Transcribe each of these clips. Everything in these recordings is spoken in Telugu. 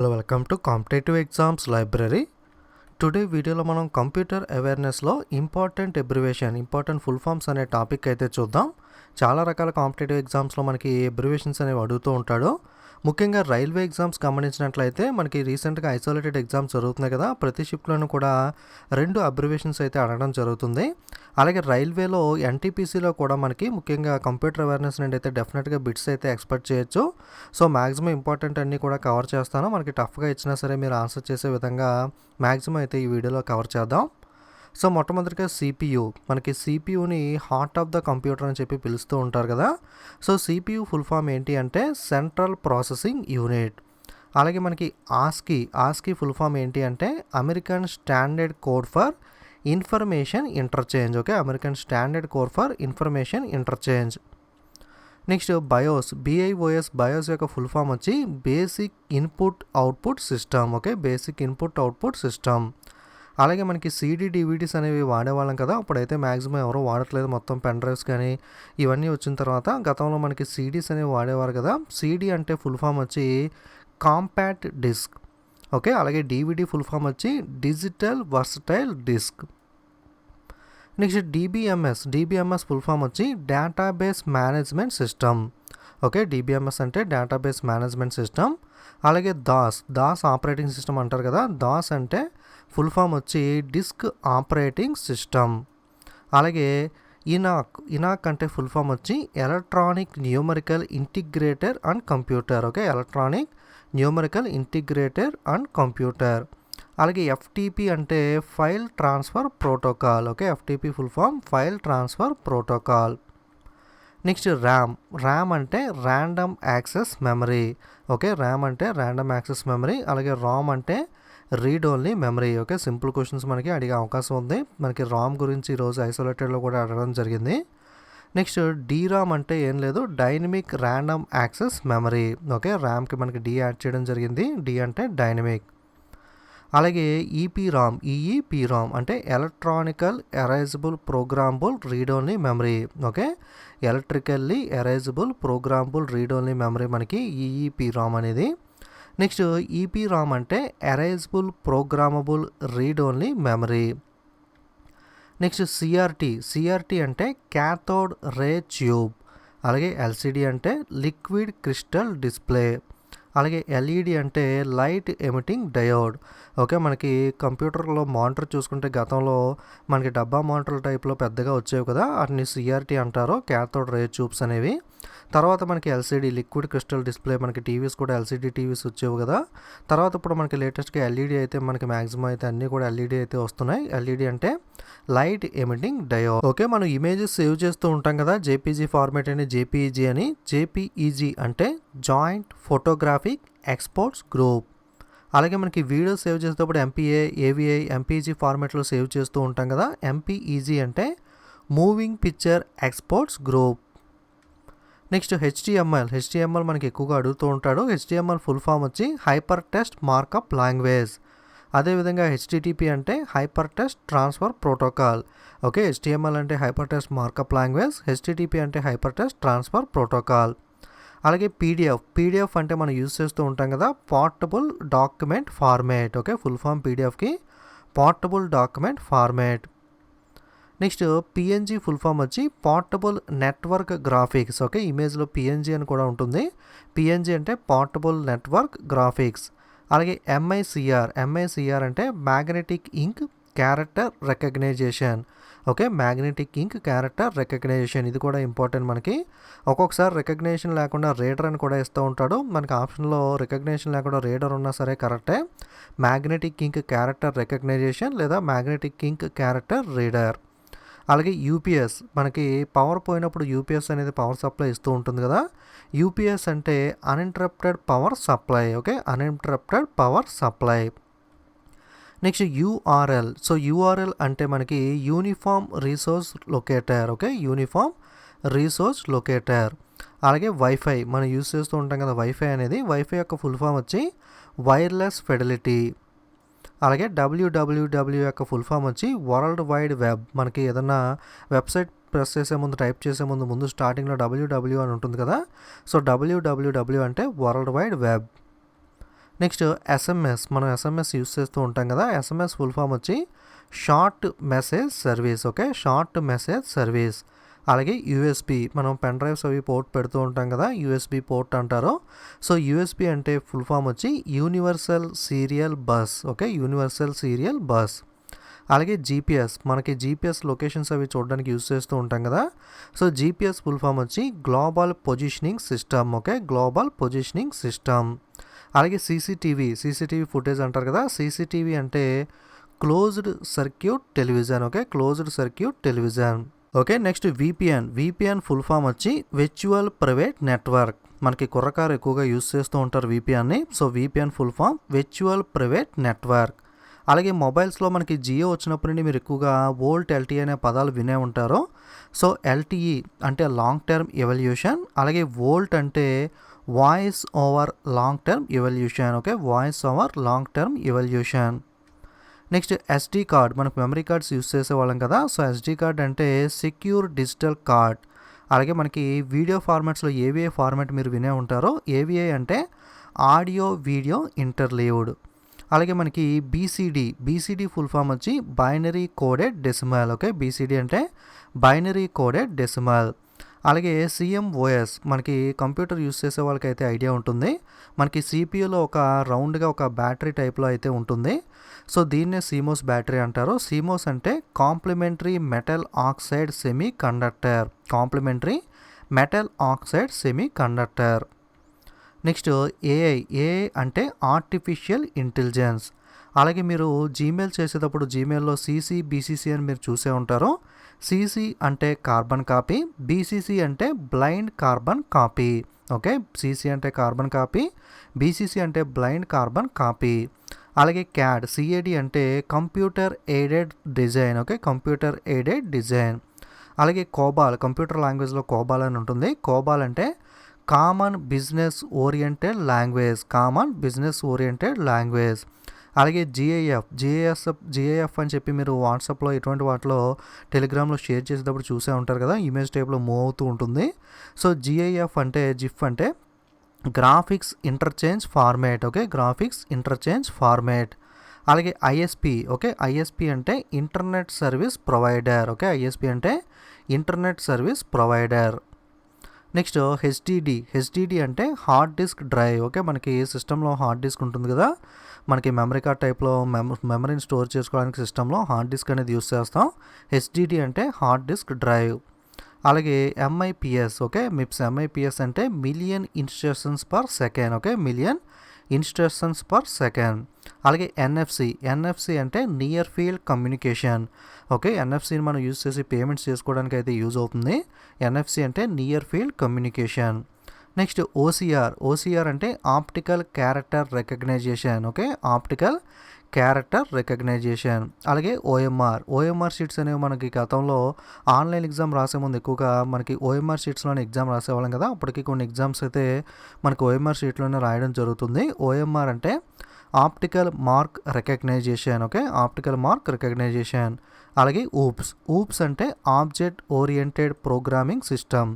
Hello, welcome to competitive exams library. Today వీడియోలో మనం కంప్యూటర్ అవేర్నెస్లో ఇంపార్టెంట్ ఫుల్ ఫామ్స్ అనే టాపిక్ అయితే చూద్దాం. చాలా రకాల కాంపిటేటివ్ ఎగ్జామ్స్లో మనకి అబ్రివేషన్స్ అనేవి అడుగుతూ ఉంటాడు. ముఖ్యంగా రైల్వే ఎగ్జామ్స్ గమనించినట్లయితే మనకి రీసెంట్గా ఐసోలేటెడ్ ఎగ్జామ్స్ జరుగుతున్నాయి కదా, ప్రతి షిఫ్ట్లోనూ కూడా 2 అబ్రివేషన్స్ అయితే అడగడం జరుగుతుంది. అలాగే రైల్వేలో ఎన్టీపీసీలో కూడా మనకి ముఖ్యంగా కంప్యూటర్ అవేర్నెస్ నుండి అయితే డెఫినెట్గా బిట్స్ అయితే ఎక్స్పెక్ట్ చేయొచ్చు. సో మ్యాక్సిమం ఇంపార్టెంట్ అన్నీ కూడా కవర్ చేస్తాను. మనకి టఫ్గా ఇచ్చినా సరే మీరు ఆన్సర్ చేసే విధంగా మ్యాక్సిమం అయితే ఈ వీడియోలో కవర్ చేద్దాం. సో మొట్టమొదటిగా సిపియు, మనకి సిపియుని హార్ట్ ఆఫ్ ద కంప్యూటర్ అని చెప్పి పిలుస్తూ ఉంటారు కదా. సో సిపియు ఫుల్ ఫామ్ ఏంటి అంటే సెంట్రల్ ప్రాసెసింగ్ యూనిట్. అలాగే మనకి ఆస్కీ ఫుల్ ఫామ్ ఏంటి అంటే American standard code for information interchange. Okay, American standard code for information interchange. Next BIOS BIOS యొక్క ఫుల్ ఫామ్ వచ్చి basic input output system. Okay, basic input output system. అలాగే మనకి సీడీ డివిడీస్ అనేవి వాడేవాళ్ళం కదా, అప్పుడైతే మ్యాక్సిమం ఎవరో వాడట్లేదు, మొత్తం పెన్ డ్రైవ్స్ కానీ ఇవన్నీ వచ్చిన తర్వాత గతంలో మనకి సీడీస్ అనేవి వాడేవారు కదా. సీడీ అంటే ఫుల్ ఫామ్ వచ్చి కాంపాక్ట్ డిస్క్. ఓకే, అలాగే డివిడి ఫుల్ ఫామ్ వచ్చి digital versatile disc. Next DBMS full form వచ్చి database management system. Okay, DBMS అంటే డేటాబేస్ మేనేజ్మెంట్ సిస్టమ్. అలాగే దాస్ ఆపరేటింగ్ సిస్టమ్ అంటారు కదా, దాస్ అంటే ఫుల్ ఫామ్ వచ్చి డిస్క్ ఆపరేటింగ్ సిస్టమ్. అలాగే ఇనాక్ అంటే ఫుల్ ఫామ్ వచ్చి electronic numerical integrator and computer. Okay, electronic numerical integrator and computer. అలాగే ఎఫ్టిపి అంటే file transfer protocol. Okay, FTP full form file transfer protocol. Next RAM అంటే random access memory. Okay, RAM అంటే ర్యాండమ్ యాక్సెస్ మెమరీ. అలాగే రామ్ అంటే read only memory. Okay, simple questions మనకి అడిగే అవకాశం ఉంది. మనకి రామ్ గురించి ఈరోజు ఐసోలేటెడ్లో కూడా అడగడం జరిగింది. నెక్స్ట్ డీరామ్ అంటే ఏం లేదు, dynamic random access memory. Okay, ర్యామ్కి మనకి డి యాడ్ చేయడం జరిగింది, డి అంటే డైనమిక్. అలాగే ఈఈపిరామ్ అంటే electronical erasable programmable read only memory. Okay, electrically erasable programmable read only memory మనకి ఈఈపిరామ్ అనేది. నెక్స్ట్ ఈపిరామ్ అంటే erasable programmable read only memory. Next CRT అంటే క్యాథోడ్ రే ట్యూబ్. అలాగే ఎల్సిడి అంటే లిక్విడ్ క్రిస్టల్ డిస్ప్లే. అలాగే ఎల్ఈడి అంటే లైట్ ఎమిటింగ్ డయోడ్. ఓకే, మనకి కంప్యూటర్లో మానిటర్ చూసుకుంటే గతంలో మనకి డబ్బా మానిటర్ టైప్లో పెద్దగా వచ్చేవి కదా, వాటిని సిఆర్టీ అంటారు, క్యాథోడ్ రే ట్యూబ్స్ అనేవి. తర్వాత మనకి ఎల్సిడి లిక్విడ్ క్రిస్టల్ డిస్ప్లే, మనకి టీవీస్ కూడా ఎల్సిడి టీవీస్ వచ్చేవి కదా. తర్వాత ఇప్పుడు మనకి లేటెస్ట్గా ఎల్ఈడి అయితే మనకి మ్యాక్సిమం అయితే అన్నీ కూడా ఎల్ఈడి అయితే వస్తున్నాయి. ఎల్ఈడి అంటే లైట్ ఎమిటింగ్ డయోడ్. ఓకే, మనం ఇమేజెస్ సేవ్ చేస్తూ ఉంటాం కదా, జేపీజీ ఫార్మేట్ అని జేపీఈజీ అని. జేపీఈజీ అంటే జాయింట్ ఫోటోగ్రాఫిక్ ఎక్స్పోర్ట్స్ గ్రూప్. అలాగే మనకి వీడియో సేవ్ చేసేటప్పుడు ఎంపీఏ, ఏవిఐ, ఎంపీజీ ఫార్మేట్లో సేవ్ చేస్తూ ఉంటాం కదా, ఎంపీఈజీ అంటే moving picture exports group. Next HTML మనకి ఎక్కువగా అడుగుతూ ఉంటాడు. హెచ్టిఎంఎల్ ఫుల్ ఫామ్ వచ్చి హైపర్ టెక్స్ట్ మార్కప్ లాంగ్వేజ్. అదేవిధంగా హెచ్టిటిపి అంటే hyper text transfer protocol. Okay, HTML అంటే hyper text markup language, HTTP అంటే హైపర్ టెక్స్ట్ ట్రాన్స్ఫర్ ప్రోటోకాల్. అలాగే పీడిఎఫ్ అంటే మనం యూజ్ చేస్తూ ఉంటాం కదా, portable document format. Okay, full form పీడిఎఫ్కి portable document format. Next PNG full form వచ్చి పోర్టబుల్ నెట్వర్క్ గ్రాఫిక్స్. ఓకే, ఇమేజ్లో పిఎన్జీ అని కూడా ఉంటుంది, పిఎన్జీ అంటే పోర్టబుల్ నెట్వర్క్ గ్రాఫిక్స్. అలాగే ఎంఐసిఆర్ అంటే magnetic ink character recognition. Okay, magnetic ink character recognition, ఇది కూడా ఇంపార్టెంట్ మనకి. ఒక్కొక్కసారి రికగ్నేషన్ లేకుండా రీడర్ అని కూడా ఇస్తూ ఉంటాడు. మనకి ఆప్షన్లో రికగ్నేషన్ లేకుండా రీడర్ ఉన్నా సరే కరెక్టే. మ్యాగ్నెటిక్ ఇంక్ క్యారెక్టర్ రికగ్నైజేషన్ లేదా మ్యాగ్నెటిక్ ఇంక్ క్యారెక్టర్ రీడర్. అలాగే యూపీఎస్, మనకి పవర్ పోయినప్పుడు యూపీఎస్ అనేది పవర్ సప్లై ఇస్తూ ఉంటుంది కదా, యూపీఎస్ అంటే uninterrupted power supply. Okay, uninterrupted power supply. Next URL అంటే మనకి uniform resource locator. Okay, uniform resource locator. అలాగే వైఫై మనం యూజ్ చేస్తూ ఉంటాం కదా, వైఫై యొక్క ఫుల్ ఫామ్ వచ్చి వైర్లెస్ ఫిడెలిటీ. అలాగే డబ్ల్యూడబ్ల్యూడబ్ల్యూ యొక్క ఫుల్ ఫామ్ వచ్చి వరల్డ్ వైడ్ వెబ్. మనకి ఏదన్నా వెబ్సైట్ ప్రెస్ చేసే ముందు, టైప్ చేసే ముందు స్టార్టింగ్లో డబ్ల్యూడబ్ల్యూ అని ఉంటుంది కదా, సో డబ్ల్యూడబ్ల్యూడబ్ల్యూ అంటే world wide web. Next SMS, మనం ఎస్ఎంఎస్ యూస్ చేస్తూ ఉంటాం కదా. ఎస్ఎంఎస్ ఫుల్ ఫామ్ వచ్చి short message service. Okay, short message service. అలాగే యూఎస్బి, మనం పెన్ డ్రైవ్స్ అవి పోర్ట్ పెడుతూ ఉంటాం కదా, యూఎస్బి పోర్ట్ అంటారు. సో యూఎస్బి అంటే ఫుల్ ఫామ్ వచ్చి universal serial bus. Okay, universal serial bus. అలాగే జీపీఎస్, మనకి జీపీఎస్ లొకేషన్స్ అవి చూడడానికి యూస్ చేస్తూ ఉంటాం కదా. సో జీపీఎస్ ఫుల్ ఫామ్ వచ్చి global positioning system. Okay, global positioning system. అలాగే సీసీటీవీ ఫుటేజ్ అంటారు కదా. సీసీటీవీ అంటే closed circuit television. Okay, closed circuit television. Okay, next VPN full form వచ్చి విర్చువల్ ప్రైవేట్ నెట్వర్క్. మనకి కుర్రకారు ఎక్కువగా యూస్ చేస్తూ ఉంటారు విపిఎన్ని. So VPN full form virtual private network. అలాగే మొబైల్స్లో మనకి జియో వచ్చినప్పటి నుండి మీరు ఎక్కువగా వోల్ట్, ఎల్టీఈ అనే పదాలు వినే ఉంటారు. సో ఎల్టీఈ అంటే లాంగ్ టర్మ్ ఎవల్యూషన్, అలాగే వోల్ట్ అంటే voice over long term evolution. Okay, voice over long term evolution. Next SD card, మనకు మెమరీ కార్డ్స్ యూస్ చేసేవాళ్ళం కదా. సో ఎస్డి కార్డ్ అంటే సెక్యూర్ డిజిటల్ కార్డ్. అలాగే మనకి వీడియో ఫార్మాట్స్లో ఏవిఐ ఫార్మాట్ మీరు వినే ఉంటారో. ఏవిఐ అంటే ఆడియో వీడియో ఇంటర్లీవ్డ్. అలాగే మనకి బీసీడీ ఫుల్ ఫామ్ వచ్చి binary coded decimal. Okay, BCD అంటే బైనరీ కోడెడ్ డెసిమల్. అలాగే సిఎంఓఎస్, మనకి కంప్యూటర్ యూస్ చేసే వాళ్ళకైతే ఐడియా ఉంటుంది. మనకి సిపియూలో ఒక రౌండ్గా ఒక బ్యాటరీ టైప్లో అయితే ఉంటుంది. సో దీన్నే సీమోస్ బ్యాటరీ అంటారు. సీమోస్ అంటే complementary metal oxide semiconductor. Complementary metal oxide semiconductor. Next AI అంటే ఆర్టిఫిషియల్ ఇంటెలిజెన్స్. అలాగే మీరు జీమెయిల్ చేసేటప్పుడు జీమెయిల్లో బీసీసీ అని మీరు చూసే ఉంటారు. సిసి అంటే కార్బన్ కాపీ, బీసీసీ అంటే blind carbon copy. Okay, CC అంటే కార్బన్ కాపీ, బీసీసీ అంటే బ్లైండ్ కార్బన్ కాపీ. అలాగే సిఏడి అంటే computer aided design. Okay, computer aided design. అలాగే కోబాల్, కంప్యూటర్ లాంగ్వేజ్లో కోబాల్ అని ఉంటుంది. కోబాల్ అంటే కామన్ బిజినెస్ ఓరియంటెడ్ లాంగ్వేజ్. అలాగే జిఐఎఫ్ అని చెప్పి మీరు వాట్సాప్లో ఇటువంటి వాటిలో టెలిగ్రామ్లో షేర్ చేసేటప్పుడు చూసే ఉంటారు కదా, ఇమేజ్ టైప్లో మూవ్ అవుతూ ఉంటుంది. సో జిఐఎఫ్ అంటే జిఫ్ అంటే graphics interchange format. Okay, graphics interchange format. అలాగే ఐఎస్పి. ఓకే, ఐఎస్పి అంటే internet service provider. Okay, ISP అంటే internet service provider. Next HDD అంటే హార్డ్ డిస్క్ డ్రైవ్. ఓకే, మనకి సిస్టంలో హార్డ్ డిస్క్ ఉంటుంది కదా, మనకి మెమరీ కార్డ్ టైప్లో మెమరీని స్టోర్ చేసుకోవడానికి సిస్టంలో హార్డ్ డిస్క్ అనేది యూస్ చేస్తాం. హెచ్డిడి అంటే హార్డ్ డిస్క్ డ్రైవ్. అలాగే ఎంఐపిఎస్. ఓకే, ఎంఐపిఎస్ అంటే million instructions per second. Okay, million instructions per second. అలాగే ఎన్ఎఫ్సి అంటే నియర్ ఫీల్డ్ కమ్యూనికేషన్. ఓకే, ఎన్ఎఫ్సిని మనం యూజ్ చేసి పేమెంట్స్ చేసుకోవడానికి అయితే యూజ్ అవుతుంది. ఎన్ఎఫ్సి అంటే near field communication. Next OCR అంటే optical character recognition. Okay, optical character recognition. అలాగే ఓఎంఆర్ షీట్స్ అనేవి మనకి గతంలో ఆన్లైన్ ఎగ్జామ్ రాసే ముందు ఎక్కువగా మనకి ఓఎంఆర్ షీట్స్లోనే ఎగ్జామ్ రాసేవాళ్ళం కదా. అప్పటికి కొన్ని ఎగ్జామ్స్ అయితే మనకి ఓఎంఆర్ షీట్లోనే రాయడం జరుగుతుంది. ఓఎంఆర్ అంటే optical mark recognition. Okay, optical mark recognition. అలాగే ఊప్స్ అంటే object oriented programming system.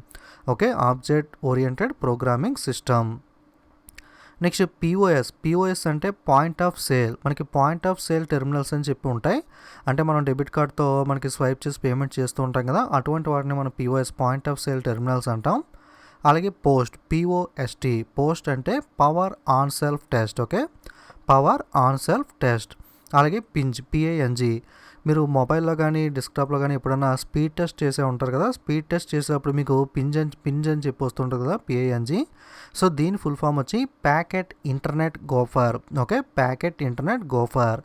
Okay, object oriented programming system. Next POS అంటే పాయింట్ ఆఫ్ సేల్. మనకి పాయింట్ ఆఫ్ సేల్ టెర్మినల్స్ అని చెప్పి ఉంటాయి. అంటే మనం డెబిట్ కార్డ్తో మనకి స్వైప్ చేసి పేమెంట్ చేస్తూ ఉంటాం కదా, అటువంటి వాటిని మనం POS point of sale terminals అంటాం. అలాగే పోస్ట్ అంటే power on self test. Okay, power on self test. అలాగే పిఐఎన్జి, మీరు మొబైల్లో కానీ డెస్క్టాప్లో కానీ ఎప్పుడైనా స్పీడ్ టెస్ట్ చేసే ఉంటారు కదా, స్పీడ్ టెస్ట్ చేసేటప్పుడు మీకు పింజ్ అని చెప్పి వస్తుంటుంది కదా, పిఐఎన్జి. సో దీని ఫుల్ ఫామ్ వచ్చి packet internet గోఫర్. Okay, packet internet గోఫర్.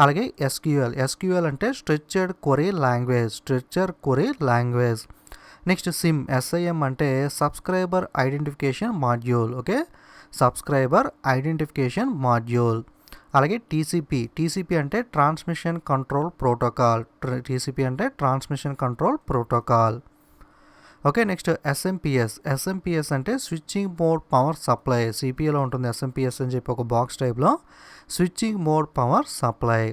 అలాగే ఎస్క్యూఎల్ అంటే structured query language. Next SIM అంటే subscriber identification module. Okay, subscriber identification module. అలాగే టీసీపీ అంటే transmission control protocol. Okay, next SMPS అంటే స్విచ్చింగ్ మోడ్ పవర్ సప్లై. సిపియూలో ఉంటుంది ఎస్ఎంపిఎస్ అని చెప్పి ఒక బాక్స్ టైప్లో switching mode power supply.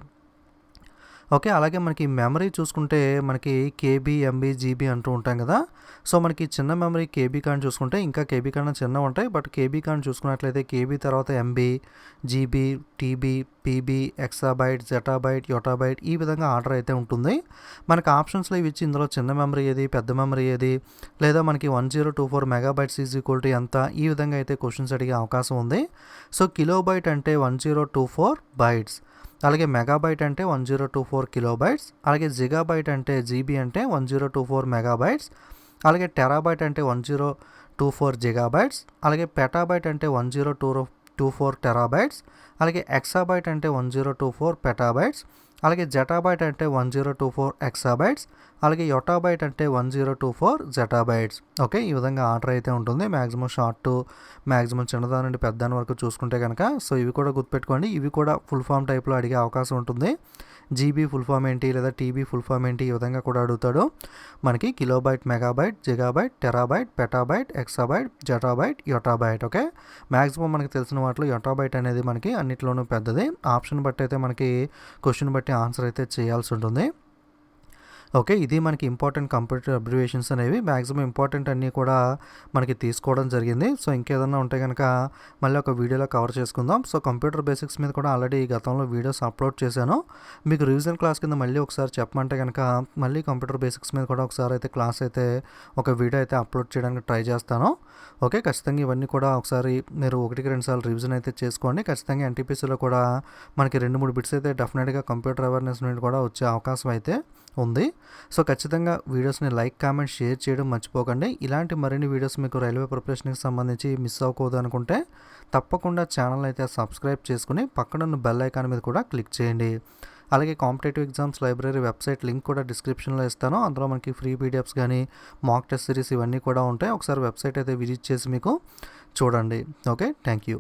Okay. అలాగే మనకి మెమరీ చూసుకుంటే మనకి కేబీ, ఎంబీ, జీబీ అంటూ ఉంటాం కదా! సో, మనకి చిన్న మెమరీ కేబీ కన్నా చూసుకుంటే ఇంకా కేబీ కన్నా చిన్నవుంటాయి. బట్ కేబీ కన్నా చూసుకున్నట్లయితే కేబీ తర్వాత MB, GB, TB, PB, exabyte, zettabyte, yottabyte ఈ విధంగా ఆర్డర్ అయితే ఉంటుంది. మనకు ఆప్షన్స్‌లో ఇవి ఇచ్చి ఇందులో చిన్న మెమరీ ఏది, పెద్ద మెమరీ ఏది, లేదా మనకి 1024 మెగాబైట్స్ ఈజ్ ఈక్వల్ టు ఎంత, ఈ విధంగా అయితే క్వెషన్స్ అడిగే అవకాశం ఉంది. సో, కిలోబైట్ అంటే 1024 బైట్స్. అలాగే మెగాబైట్ అంటే 1024 కిలోబైట్స్. అలాగే జిగాబైట్ అంటే జీబీ అంటే 1024 మెగాబైట్స్. అలాగే టెరాబైట్ అంటే 1024 జిగాబైట్స్. అలాగే పెటాబైట్ అంటే 1024 టెరాబైట్స్. అలాగే ఎక్సాబైట్ అంటే 1024 పెటాబైట్స్. అలాగే జెటాబైట్ అంటే 1024 ఎక్సాబైట్స్. అలాగే యోటాబైట్ అంటే 1024 జెటాబైట్స్. ఓకే. ఈ విధంగా ఆర్డర్ అయితే ఉంటుంది. మ్యాక్సిమం షార్ట్ టు మ్యాక్సిమం చిన్నదాని నుండి పెద్దదాని వరకు చూసుకుంటే కనుక. సో, ఇవి కూడా గుర్తుపెట్టుకోండి. ఇవి కూడా ఫుల్ ఫామ్ టైప్‌లో అడిగే అవకాశం ఉంటుంది. జీబీ ఫుల్ ఫామ్ ఏంటి, లేదా టీబీ ఫుల్ ఫామ్ ఏంటి, ఈ విధంగా కూడా అడుగుతాడు. మనకి kilobyte, megabyte, gigabyte, terabyte, petabyte, exabyte, zettabyte, yottabyte. Okay. Maximum మనకి తెలిసిన వాటిలో యోటాబైట్ అనేది మనకి అన్నిట్లోనూ పెద్దది. ఆప్షన్ బట్టి అయితే మనకి క్వెషన్ బట్టి ఆన్సర్ అయితే చేయాల్సి ఉంటుంది. ఓకే. ఇది మనకి ఇంపార్టెంట్ కంప్యూటర్ అబ్రివేషన్స్ అనేవి మ్యాక్సిమం ఇంపార్టెంట్ అన్నీ కూడా మనకి తీసుకోవడం జరిగింది. సో, ఇంకేదన్నా ఉంటే కనుక మళ్ళీ ఒక వీడియోలో కవర్ చేసుకుందాం. సో, కంప్యూటర్ బేసిక్స్ మీద కూడా ఆల్రెడీ గతంలో వీడియోస్ అప్లోడ్ చేశాను. మీకు రివిజన్ క్లాస్ కింద మళ్ళీ ఒకసారి చెప్పమంటే కనుక మళ్ళీ కంప్యూటర్ బేసిక్స్ మీద కూడా ఒకసారి అయితే క్లాస్ అయితే ఒక వీడియో అయితే అప్లోడ్ చేయడానికి ట్రై చేస్తాను. ఓకే. ఖచ్చితంగా ఇవన్నీ కూడా ఒకసారి మీరు 1-2 సార్లు రివిజన్ అయితే చేసుకోండి. ఖచ్చితంగా ఎన్టీపీసీలో కూడా మనకి 2-3 బిట్స్ అయితే డెఫినెట్గా కంప్యూటర్ అవేర్నెస్ నుండి కూడా వచ్చే అవకాశం అయితే ఉంది. సో, ఖచ్చితంగా వీడియోస్ని లైక్, కామెంట్, షేర్ చేయడం మర్చిపోకండి. ఇలాంటి మరిన్ని వీడియోస్ మీకు రైల్వే ప్రిపరేషన్కి సంబంధించి మిస్ అవ్వకూడదు అనుకుంటే తప్పకుండా ఛానల్ అయితే సబ్స్క్రైబ్ చేసుకుని పక్కనున్న బెల్ ఐకాన్ మీద కూడా క్లిక్ చేయండి. అలాగే competitive exams library website link కూడా డిస్క్రిప్షన్లో ఇస్తాను. అందులో మనకి ఫ్రీ పీడిఎఫ్స్ కానీ మాక్ టెస్ట్ సిరీస్ ఇవన్నీ కూడా ఉంటాయి. ఒకసారి వెబ్సైట్ అయితే విజిట్ చేసి మీకు చూడండి. ఓకే. Thank you.